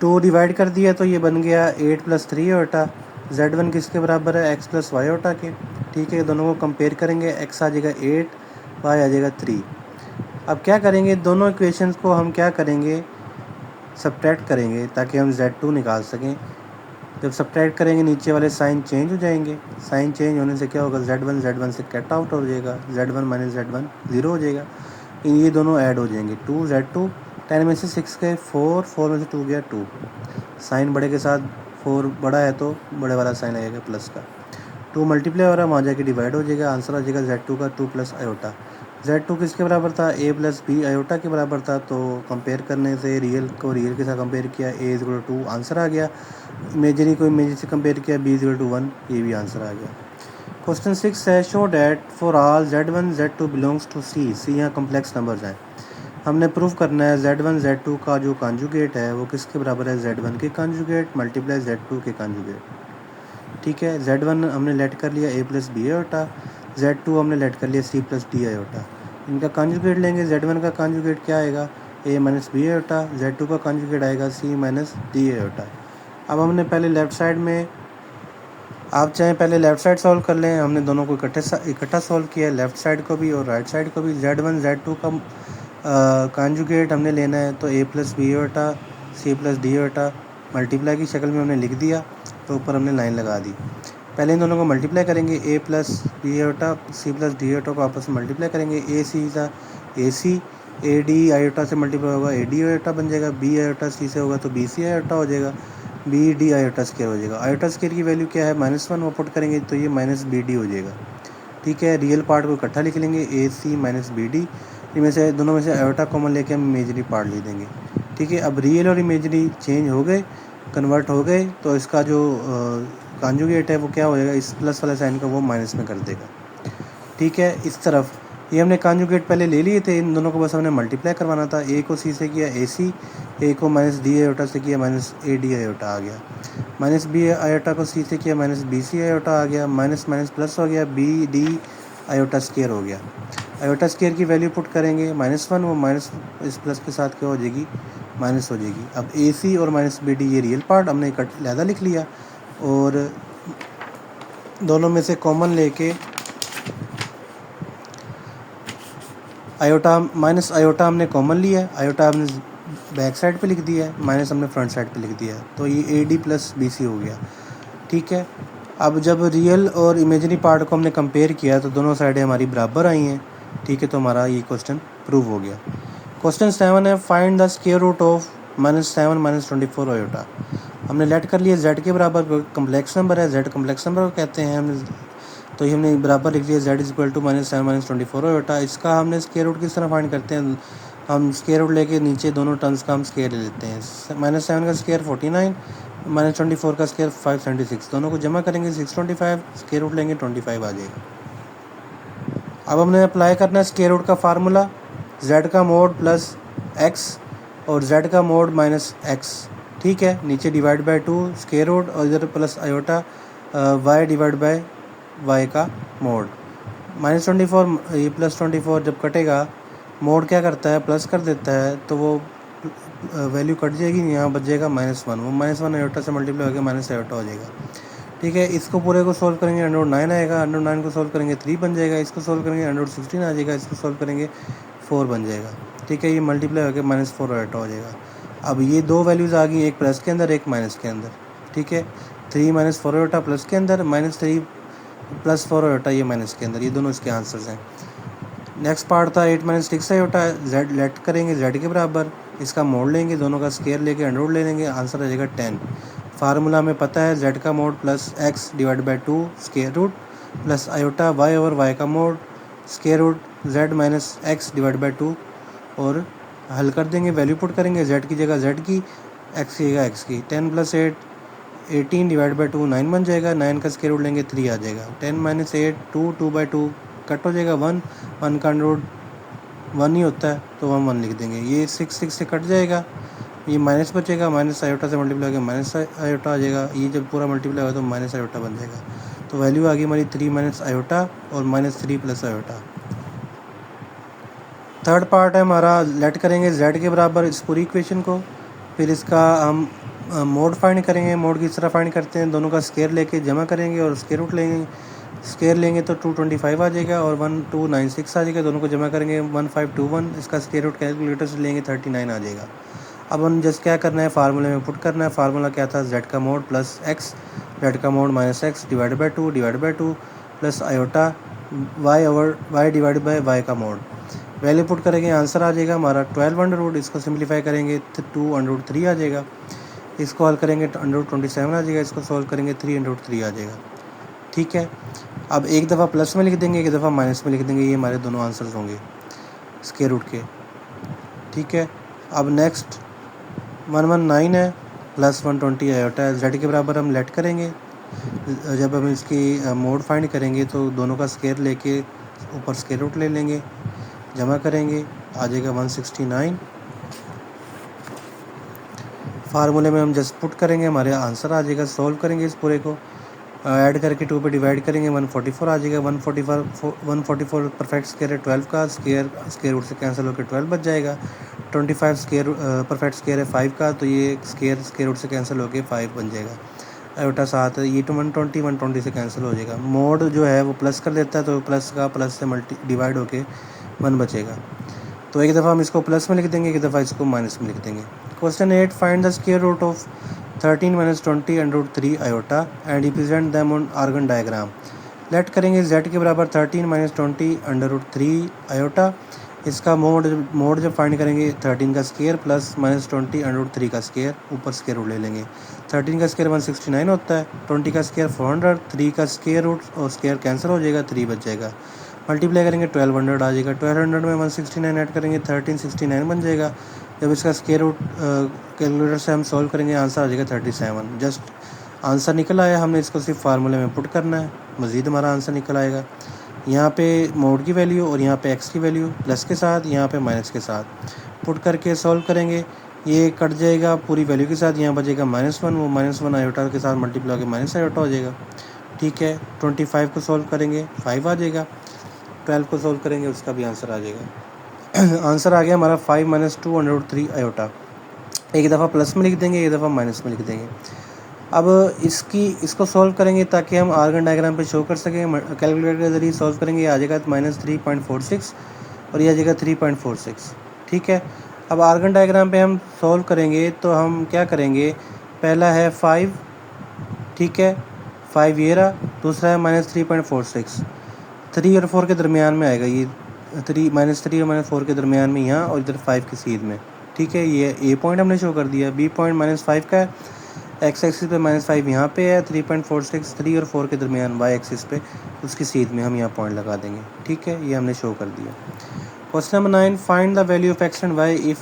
2 डिवाइड कर दिया तो ये बन गया 8 प्लस 3 आयोटा। Z1 किसके बराबर है, x प्लस वाई आयोटा के, ठीक है, दोनों को कंपेयर करेंगे, x आ जाएगा 8, y आ जाएगा 3। अब क्या करेंगे, दोनों इक्वेशंस को हम क्या करेंगे, सब्ट्रैक्ट करेंगे ताकि हम Z2 निकाल सकें। जब सब्ट्रैक्ट करेंगे नीचे वाले साइन चेंज हो जाएंगे, साइन चेंज होने से क्या होगा, Z1 से कट आउट हो जाएगा, Z1 माइनस Z1 0 हो जाएगा, ये दोनों ऐड हो जाएंगे, 2Z2, 10 में से 6 गए 4, 4 में से 2 गया 2, साइन बड़े के साथ 4 बड़ा है तो बड़े वाला साइन आएगा प्लस का, 2 मल्टीप्लाई हो रहा है, वहाँ जाके डिवाइड हो जाएगा, आंसर आ जाएगा Z2 का 2 प्लस आयोटा। Z2 किसके बराबर था, a प्लस बी आयोटा के बराबर था, तो कंपेयर करने से रियल को रियल के साथ कंपेयर किया, a इक्वल टू 2 आंसर आ गया, इमेजरी को इमेजरी से कंपेयर किया, b इक्वल टू 1, ये भी आंसर आ गया। क्वेश्चन 6 है, show that for all Z1 Z2 belongs to C, यहाँ कॉम्प्लेक्स नंबर्स हैं, हमने प्रूव करना है Z1 Z2 का जो कॉन्जुगेट है वो किसके बराबर है, Z1 के कॉन्जुगेट मल्टीप्लाई Z2 के कॉन्जुगेट, ठीक है। Z1 हमने लेट कर लिया a plus B iota, Z2 हमने लेट कर लिया c प्लस डी आयोटा, इनका कॉन्जुगेट लेंगे, Z1 का कॉन्जुगेट क्या आएगा, a minus B iota, Z2 का कॉन्जुगेट आएगा c माइनस डी आयोटा। अब हमने पहले लेफ़्ट साइड में, आप चाहें पहले लेफ़्ट साइड सॉल्व कर लें, हमने दोनों को इकट्ठा सॉल्व किया है, लेफ़्ट साइड को भी और राइट साइड को भी। Z1 Z2 का कॉन्जुगेट हमने लेना है, तो a plus B iota c plus D iota multiply की शक्ल में हमने लिख दिया, तो ऊपर हमने लाइन लगा दी। पहले इन दोनों को मल्टीप्लाई करेंगे, a plus B iota c plus D iota को आपस में मल्टीप्लाई करेंगे, a सी था A C, A D iota से मल्टीप्लाई होगा ए डी आयोटा बन जाएगा, b आयोटा c से होगा तो बी सी आयोटा हो जाएगा, बी डी आयोटा स्केयर हो जाएगा। आयोटा स्केयर की वैल्यू क्या है, -1, वो पुट करेंगे तो ये माइनस बी डी हो जाएगा, ठीक है। रियल पार्ट को इकट्ठा लिख लेंगे, ए सी माइनस बी डी, इनमें से दोनों में से आयोटा कॉमन लेके हम इमेजरी पार्ट ले देंगे, ठीक है। अब रियल और इमेजरी चेंज हो गए, कन्वर्ट हो गए, तो इसका जो कॉन्जुगेट है वो क्या हो जाएगा, इस प्लस वाले साइन का वो माइनस में कर देगा, ठीक है। इस तरफ ये हमने कॉन्जुगेट पहले ले लिए थे, इन दोनों को बस हमने मल्टीप्लाई करवाना था, ए को सी से किया ए सी, ए को माइनस डी आयोटा से किया माइनस ए डी आयोटा आ गया, माइनस बी आयोटा को सी से किया माइनस बी सी आयोटा आ गया, माइनस माइनस प्लस हो गया, बी डी आयोटा स्केयर हो गया। आयोटा स्केयर की वैल्यू पुट करेंगे -1, वो माइनस इस प्लस के साथ क्या हो जाएगी, माइनस हो जाएगी। अब ए सी और माइनस बी डी ये रियल पार्ट हमने लहदा लिख लिया, और दोनों में से कॉमन लेके आयोटा माइनस आयोटा हमने कॉमन लिया है, आयोटा हमने बैक साइड पे लिख दिया है, माइनस हमने फ्रंट साइड पे लिख दिया है, तो ये A D plus B C हो गया, ठीक है। अब जब रियल और इमेजिनरी पार्ट को हमने कंपेयर किया तो दोनों साइडें हमारी बराबर आई हैं, ठीक है, तो हमारा ये क्वेश्चन प्रूव हो गया। क्वेश्चन 7 है, find the square root of -7 -24 iota. हमने लेट कर लिया z के बराबर, कम्प्लेक्स नंबर है, z कम्प्लेक्स नंबर को कहते हैं हमने, तो ये हमने बराबर लिख लिया z इक्वल टू -7 -24 आयोटा। इसका हमने स्क्वायर रूट किस तरह फाइंड करते हैं, हम स्क्वायर रूट लेके नीचे दोनों टर्म्स का हम स्क्वायर ले लेते हैं, -7 का स्क्वायर 49, -24 का स्क्वायर 576, दोनों को जमा करेंगे 625, स्क्वायर रूट लेंगे 25 आ जाएगा। अब हमने अप्लाई करना है स्क्वायर रूट का फार्मूला, z का मोड प्लस x और z का मोड माइनस x, ठीक है, नीचे डिवाइड बाय 2 स्क्वायर रूट और इधर plus iota y divide by y का मोड, -24 ये +24 जब कटेगा, मोड क्या करता है, प्लस कर देता है, तो वो वैल्यू कट जाएगी, यहाँ बच जाएगा -1, वो -1 आयोटा से मल्टीप्लाई होकर माइनस आयोटा हो जाएगा, ठीक है। इसको पूरे को सोल्व करेंगे, 109 आएगा, 109 को सोल्व करेंगे 3 बन जाएगा, इसको सोल्व करेंगे 116 आ जाएगा, इसको सोल्व करेंगे 4 बन जाएगा, ठीक है। ये मल्टीप्लाई होकर -4 आयोटा हो जाएगा। अब ये दो वैल्यूज़ आ गई, एक प्लस के अंदर एक माइनस के अंदर, ठीक है। 3 -4 आयोटा प्लस के अंदर, -3 +4 आयोटा ये माइनस के अंदर, ये दोनों इसके आंसर्स हैं। नेक्स्ट पार्ट था 8 -6 आयोटा, z लेट करेंगे z के बराबर, इसका मोड लेंगे, दोनों का स्क्वायर लेके अंडर ले लेंगे, आंसर आ जाएगा 10। फार्मूला हमें पता है, z का mod plus x divide by 2 square root plus iota y over y का mod square root z minus x divide by 2, और हल कर देंगे, वैल्यू पुट करेंगे, z की जगह z की, x की जगह x की, 10 + 8 18 डिवाइड बाई 2 9 बन जाएगा, 9 का स्क्वायर रूट लेंगे 3 आ जाएगा, 10 - 8 2 2/2 कट हो जाएगा, 1 का अंडर रूट 1 ही होता है तो हम 1 लिख देंगे। ये 6 से कट जाएगा, ये माइनस बचेगा, माइनस आयोटा से मल्टीप्लाई होकर माइनस आयोटा आ जाएगा। ये जब पूरा मल्टीप्लाई होगा तो माइनस आयोटा बन जाएगा। तो वैल्यू आ गई हमारी 3 माइनस आयोटा और -3 प्लस आयोटा। थर्ड पार्ट है हमारा, लेट करेंगे z के बराबर इस पूरी इक्वेशन को, फिर इसका हम मोड फाइंड करेंगे। मोड किस तरह फाइंड करते हैं, दोनों का स्केयर लेके जमा करेंगे और स्केयर रूट लेंगे। स्केयर लेंगे तो 225 आ जाएगा और 1296 आ जाएगा, दोनों को जमा करेंगे 1521। इसका स्केयर रूट कैलकुलेटर से लेंगे 39 आ जाएगा। अब हम जस्ट क्या करना है, फार्मूले में पुट करना है। फार्मूला क्या था, z का मोड प्लस x, z का mod minus x divide by 2 plus iota y divide by y का मोड। वैल्यू पुट करेंगे, आंसर आ जाएगा हमारा 12 इसको सिंप्लीफाई करेंगे 2 आ जाएगा। इसको हल करेंगे 27 आ जाएगा। इसको सॉल्व करेंगे 3 आ जाएगा। ठीक है, अब एक दफ़ा प्लस में लिख देंगे, एक दफ़ा माइनस में लिख देंगे। ये हमारे दोनों आंसर्स होंगे स्क्वायर रूट के। ठीक है, अब नेक्स्ट 119 है प्लस 120 आयोटा है। z के बराबर हम लेट करेंगे। जब हम इसकी मोड फाइंड करेंगे तो दोनों का स्क्वायर लेके ऊपर स्क्वायर रूट ले लेंगे, जमा करेंगे, आ जाएगा 169। फार्मूले में हम जस्ट पुट करेंगे, हमारे आंसर आ जाएगा। सॉल्व करेंगे इस पूरे को, ऐड करके 2 पे डिवाइड करेंगे, 144 आ जाएगा। 144 परफेक्ट स्क्वायर है 12 का, स्क्वायर रूट से कैंसिल होकर 12 बच जाएगा। 25 स्क्वायर परफेक्ट स्क्वायर है 5 का, तो ये स्क्वायर रूट से कैंसिल होकर 5 बन जाएगा। आयोटा 7 है, ये 120 से कैंसिल हो जाएगा। मोड जो है वो प्लस कर देता है, तो प्लस का प्लस से डिवाइड होके 1 बचेगा। तो एक दफ़ा हम इसको प्लस में लिख देंगे, एक दफ़ा इसको माइनस में लिख देंगे। Question 8, find the square root of 13 - 20 √3 iota and represent them on Argand diagram. Let करेंगे z के बराबर 13 - 20 √3 आयोटा। इसका मोड जब फाइंड करेंगे 13 का स्क्वायर प्लस -20 √3 का स्क्वायर, ऊपर स्क्वायर रूट ले लेंगे। 13 का स्क्वायर 169 होता है, 20 का स्क्वायर 400, 3 का स्क्वायर रूट और स्क्वायर कैंसिल हो जाएगा, 3 बच जाएगा। मल्टीप्लाई करेंगे 1200 आ जाएगा। 1200 में 169 ऐड करेंगे 1369 बन जाएगा। जब इसका स्क्वायर रूट कैलकुलेटर से हम सॉल्व करेंगे, आंसर आ जाएगा 37। जस्ट आंसर निकल आया, हमने इसको सिर्फ फार्मूले में पुट करना है, मज़ीद हमारा आंसर निकल आएगा। यहाँ पे मोड की वैल्यू और यहाँ पे x की वैल्यू प्लस के साथ, यहाँ पे माइनस के साथ पुट करके सॉल्व करेंगे। ये कट जाएगा पूरी वैल्यू के साथ, यहाँ बचेगा -1, वो -1 आयोटा के साथ मल्टीप्लाई होकर माइनस आयोटा हो जाएगा। ठीक है, 25 को सॉल्व करेंगे 5 आ जाएगा, 12 को सॉल्व करेंगे उसका भी आंसर आ जाएगा। आंसर आ गया हमारा 5 - 2 √3 आयोटा। एक दफ़ा प्लस में लिख देंगे, एक दफ़ा माइनस में लिख देंगे। अब इसको सॉल्व करेंगे ताकि हम आर्गन डायग्राम पे शो कर सकें। कैलकुलेटर के ज़रिए सॉल्व करेंगे, आ जाएगा -3.46 और ये आ जाएगा 3.46। ठीक है, अब आर्गन डायग्राम पे हम सॉल्व करेंगे तो हम क्या करेंगे, पहला है 5, ठीक है 5 ये रहा, दूसरा है -3.46, 3 और 4 के दरमियान में आएगा ये, -3 और -4 के दरमियान में यहाँ, और इधर 5 की सीध में। ठीक है, ये ए पॉइंट हमने शो कर दिया। बी पॉइंट -5 का है, एक्स एक्सिस पे -5 यहाँ पे है, 3.46 3 और 4 के दरमियान वाई एक्सिस पे, उसकी सीध में हम यहाँ पॉइंट लगा देंगे। ठीक है, ये हमने शो कर दिया। Question number 9, find the value of x and why if,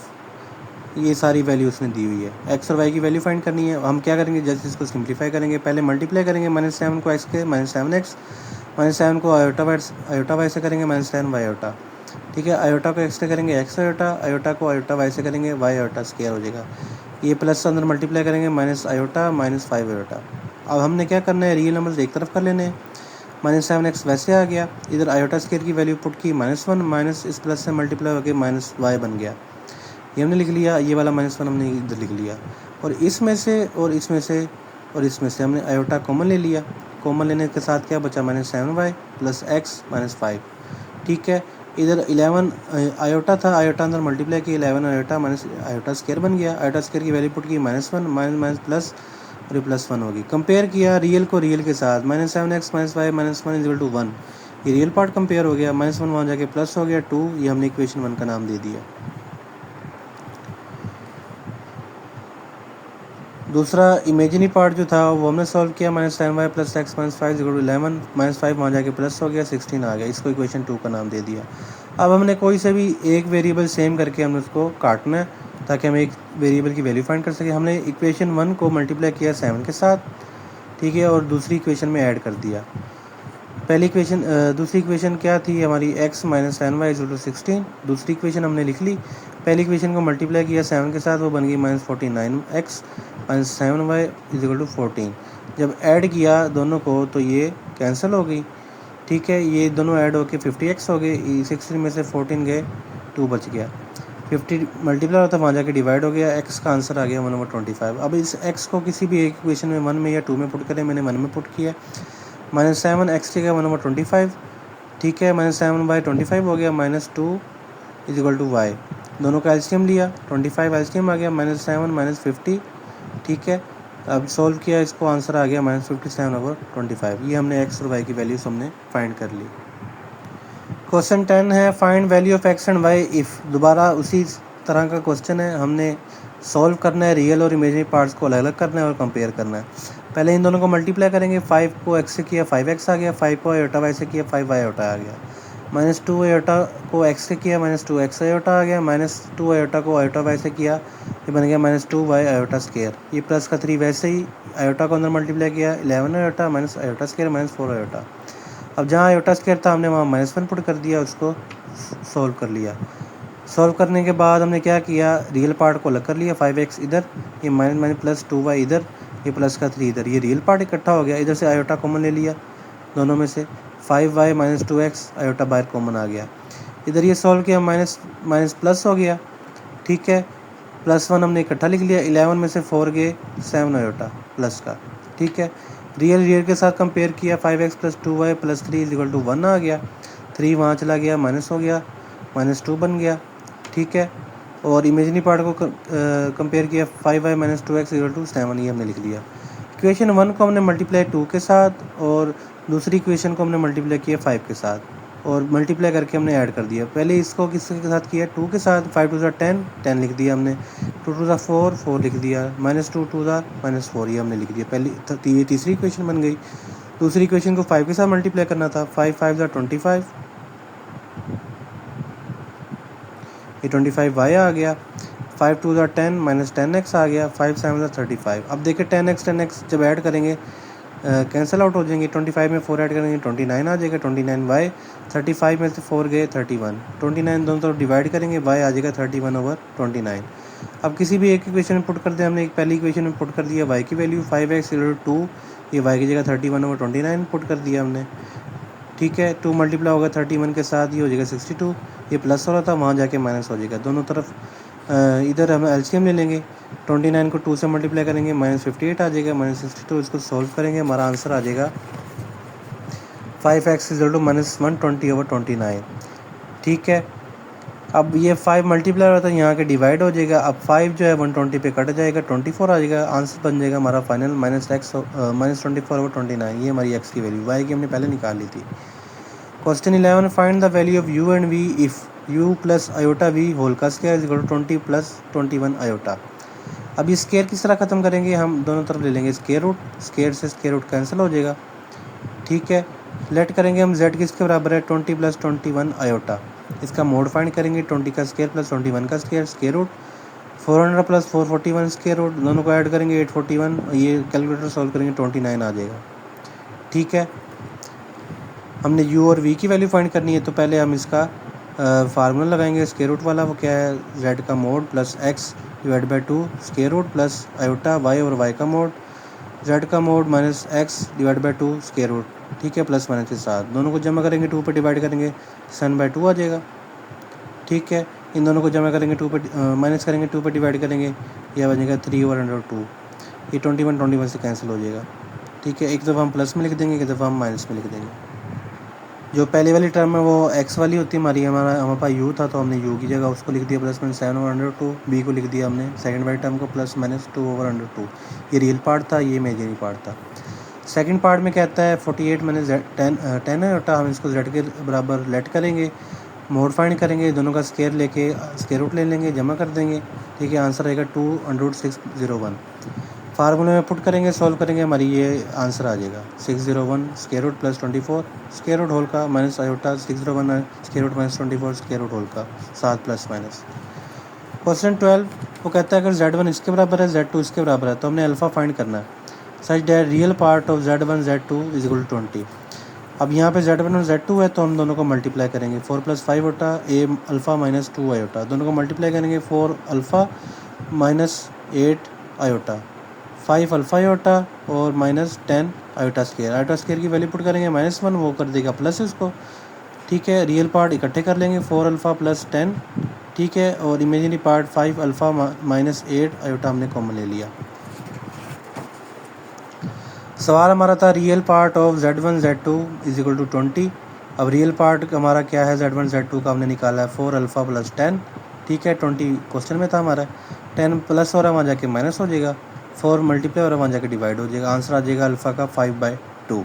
ये सारी वैल्यू उसने दी हुई है। एक्स और वाई की वैल्यू फाइंड करनी है। हम क्या करेंगे, जैसे इसको सिंप्लीफाई करेंगे, पहले मल्टीप्लाई करेंगे -7 को एक्स के -7x, -7 को आयोटा वाई से करेंगे -7 वाई आयोटा। ठीक है, आयोटा को एक्स से करेंगे एक्स आयोटा, आयोटा को आयोटा वाई से करेंगे वाई आयोटा स्क्वायर हो जाएगा। ये प्लस अंदर मल्टीप्लाई करेंगे माइनस आयोटा -5 आयोटा। अब हमने क्या करना है, रियल नंबर्स एक तरफ कर लेने हैं। -7x वैसे आ गया, इधर आयोटा स्क्वायर की वैल्यू पुट की -1, माइनस इस प्लस से मल्टीप्लाई होकर -y बन गया, ये हमने लिख लिया। ये वाला -1 हमने इधर लिख लिया, और इसमें से और इसमें से और इसमें से हमने आयोटा कॉमन ले लिया। कॉमन लेने के साथ क्या बचा, -7y प्लस x -5। ठीक है, इधर 11 आयोटा था, आयोटा अंदर मल्टीप्लाई किया, 11 आयोटा माइनस आयोटा स्क्वायर बन गया। आयोटा स्क्वायर की वैल्यू पुट की -1 माइनस प्लस, और ये +1 होगी। कंपेयर किया रियल को रियल के साथ, -7x -y -1 = 1, ये रियल पार्ट कंपेयर हो गया, -1 वहाँ जाके प्लस हो गया 2, ये हमने इक्वेशन 1 का नाम दे दिया। दूसरा इमेजिनी पार्ट जो था वो हमने सॉल्व किया, -7y + x - 5 = 11, -5 वहाँ जाके प्लस हो गया, 16 आ गया, इसको इक्वेशन 2 का नाम दे दिया। अब हमने कोई से भी एक वेरिएबल सेम करके हमने उसको काटना है ताकि हम एक वेरिएबल की वैल्यू फाइंड कर सकें। हमने इक्वेशन 1 को मल्टीप्लाई किया 7 के साथ, ठीक है, और दूसरी इक्वेशन में ऐड कर दिया। पहली इक्वेशन दूसरी इक्वेशन क्या थी हमारी, x minus 10y is to 16। दूसरी इक्वेशन हमने लिख ली, पहली इक्वेशन को मल्टीप्लाई किया 7 के साथ, वो बन गई minus 49x minus 7y is equal to 14। जब ऐड किया दोनों को तो ये कैंसिल हो गई, ठीक है, ये दोनों ऐड होके 50x हो गए, 16 में से 14 गए, 2 बच गया, 50 मल्टीप्लाई होता वहाँ जाके डिवाइड हो गया, x का आंसर आ गया 1/25। अब इस x को किसी भी एक इक्वेशन में 1 में या 2 में पुट करें, मैंने 1 में पुट किया, माइनस 7 एक्स की 1/25, ठीक है, माइनस 7/25 हो गया, minus 2 is equal to Y, दोनों का एलसीएम लिया, 25 एलसीएम आ गया, माइनस 7 माइनस 50, ठीक है, अब सोल्व किया इसको, आंसर आ गया माइनस 57/25। ये हमने एक्स और वाई की वैल्यूज हमने फाइंड कर ली। क्वेश्चन 10 है find value of x and why if. दोबारा उसी तरह का क्वेश्चन है, हमने सॉल्व करना है, रियल और इमेजिनरी पार्ट्स को अलग अलग करना है और कंपेयर करना है। पहले इन दोनों को मल्टीप्लाई करेंगे, 5 को x से किया 5x आ गया, 5 को आयोटा y से किया 5y आयोटा आ गया, माइनस 2 आयोटा को x से किया माइनस 2x आयोटा आ गया, माइनस 2 आयोटा को आयोटा y से किया, ये बन गया माइनस 2y आयोटा स्केयर। ये प्लस का 3 वैसे ही आयोटा को अंदर मल्टीप्लाई किया, 11 iota minus iota square minus 4 iota. अब जहाँ आयोटा स्केयर था हमने वहाँ -1 पुट कर दिया, उसको सॉल्व कर लिया। सॉल्व करने के बाद हमने क्या किया, रियल पार्ट को अलग कर लिया, 5x इधर, ये माइनस माइनस प्लस 2y इधर, ये प्लस का 3 इधर, ये रियल पार्ट इकट्ठा हो गया, इधर से आयोटा कॉमन ले लिया दोनों में से, 5y माइनस 2x आयोटा बाहर कॉमन आ गया, इधर ये सॉल्व किया, माइनस माइनस प्लस हो गया, ठीक है, +1 हमने इकट्ठा लिख लिया, 11 में से 4 गए 7 आयोटा प्लस का, ठीक है, रियल के साथ कंपेयर किया, 5x plus 2y plus 3 is equal to 1 आ गया, 3 वहाँ चला गया, माइनस हो गया, -2 बन गया, ठीक है, और इमेजिनरी पार्ट को कंपेयर किया, 5y minus 2x equal to 7, ये हमने लिख लिया। इक्वेशन 1 को हमने मल्टीप्लाई 2 के साथ और दूसरी इक्वेशन को हमने मल्टीप्लाई किया 5 के साथ और मल्टीप्लाई करके हमने ऐड कर दिया। पहले इसको किसके साथ किया, 2 के साथ, 5 2 10 10 लिख दिया हमने, 2 2 4 4 लिख दिया, -2 2 -4 ये हमने लिख दिया। पहली ये तीसरी इक्वेशन बन गई। दूसरी इक्वेशन को 5 के साथ मल्टीप्लाई करना था, 5 5 25, ये 25y आ गया, 5 2 10 माइनस 10x आ गया, 5 7 35। अब देखिए 10x जब ऐड करेंगे कैंसिल आउट हो जाएंगे, 25 में 4 ऐड करेंगे 29 आ जाएगा, 29y, 35 में से 4 गए 31, 29 दोनों तरफ डिवाइड करेंगे, y आ जाएगा 31/29। अब किसी भी एक इक्वेशन में पुट कर दिया, हमने एक पहली इक्वेशन में पुट कर दिया y की वैल्यू 5x 2, ये y की जगह 31/29 पुट कर दिया हमने, ठीक है, 2 मल्टीप्लाई होगा 31 के साथ, ये हो जाएगा 62, ये प्लस हो रहा था वहाँ जाके माइनस हो जाएगा, दोनों तरफ इधर हम एलसीएम ले लेंगे, 29 को 2 से मल्टीप्लाई करेंगे, -58 आ जाएगा, -62, इसको सॉल्व करेंगे, हमारा आंसर आ जाएगा 5x इज टू -120/29, ठीक है। अब ये 5 मल्टीप्लाई हो रहा था, यहाँ के डिवाइड हो जाएगा, अब 5 जो है 120 पे कट जाएगा, 24 आ जाएगा, आंसर बन जाएगा हमारा फाइनल -24/29, ये हमारी x की वैल्यू, y की हमने पहले निकाल ली थी। Question 11 find the value of u and v if u plus iota v whole का square is equal to 20 plus 21 iota. अब ये स्क्वायर किस तरह ख़त्म करेंगे, हम दोनों तरफ ले लेंगे स्क्वायर रूट, स्क्वायर से स्क्वायर रूट कैंसिल हो जाएगा, ठीक है, लेट करेंगे हम z किसके बराबर है 20 प्लस 21 आयोटा, इसका मोड फाइंड करेंगे, 20 का स्क्वायर प्लस 21 का square, square root 400 plus 441 square root, दोनों को ऐड करेंगे 841, ये कैलकुलेटर सॉल्व करेंगे 29 आ जाएगा, ठीक है। हमने u और v की वैल्यू फाइंड करनी है, तो पहले हम इसका फार्मूला लगाएंगे, स्क्वायर रूट वाला, वो क्या है, z का mod plus x divide by 2 square root plus iota y और y का मोड, z का mod minus x divide by 2 square root, ठीक है, प्लस माइनस के साथ, दोनों को जमा करेंगे 2 पे डिवाइड करेंगे 7/2 आ जाएगा, ठीक है, इन दोनों को जमा करेंगे 2 पे माइनस करेंगे 2 पे डिवाइड करेंगे, यह बन जाएगा 3/2, ये 21 से कैंसिल हो जाएगा, ठीक है, एक दफ़ा हम प्लस में लिख देंगे, एक दफ़ा हम माइनस में लिख देंगे। जो पहले वाली टर्म है वो x वाली होती है हमारी, हमारे पास u था तो हमने u की जगह उसको लिख दिया +7/2, b को लिख दिया हमने सेकंड वाली टर्म को +-2/2, ये रियल पार्ट था, ये इमेजिनरी पार्ट था। सेकंड पार्ट में कहता है 48 माइनस 10 है होता, हम इसको z के बराबर लेट करेंगे, मोड फाइंड करेंगे, दोनों का स्क्वायर लेके स्क्वायर रूट ले लेंगे, जमा कर देंगे, ठीक है, आंसर आएगा 2√601, फार्मूले में पुट करेंगे, सॉल्व करेंगे, हमारी ये आंसर आ जाएगा 601 square root plus 24 square root whole का minus iota 601 square root minus 24 square root whole का 7 प्लस माइनस। क्वेश्चन 12 वो कहता है अगर z1 इसके बराबर है z2 इसके बराबर है तो हमने अल्फ़ा फाइंड करना है, such that real part of z1 z2 is equal to 20। अब यहाँ पे Z1 और Z2 है तो हम दोनों को मल्टीप्लाई करेंगे। 4 + 5 होता ए अल्फ़ा माइनस 2 आयोटा, दोनों को मल्टीप्लाई करेंगे 4 alpha minus 8 iota, 5 alpha iota और minus 10 iota square. Iota square की वैल्यू पुट करेंगे -1, वो कर देगा प्लस इसको, ठीक है। रियल पार्ट इकट्ठे कर लेंगे 4 अल्फ़ा प्लस 10, ठीक है, और imaginary part 5 alpha minus 8 iota हमने कॉमन ले लिया। सवाल हमारा था real part of Z1 Z2 is equal to 20। अब रियल पार्ट हमारा क्या है, Z1 Z2 का हमने निकाला है 4 अल्फ़ा प्लस 10, ठीक है। 20 क्वेश्चन में था हमारा, 10 प्लस हो रहा है वहाँ जाके माइनस हो जाएगा, 4 मल्टीप्लाई हो रहा है वहाँ जाके डिवाइड हो जाएगा, आंसर आ जाएगा अल्फ़ा का 5/2।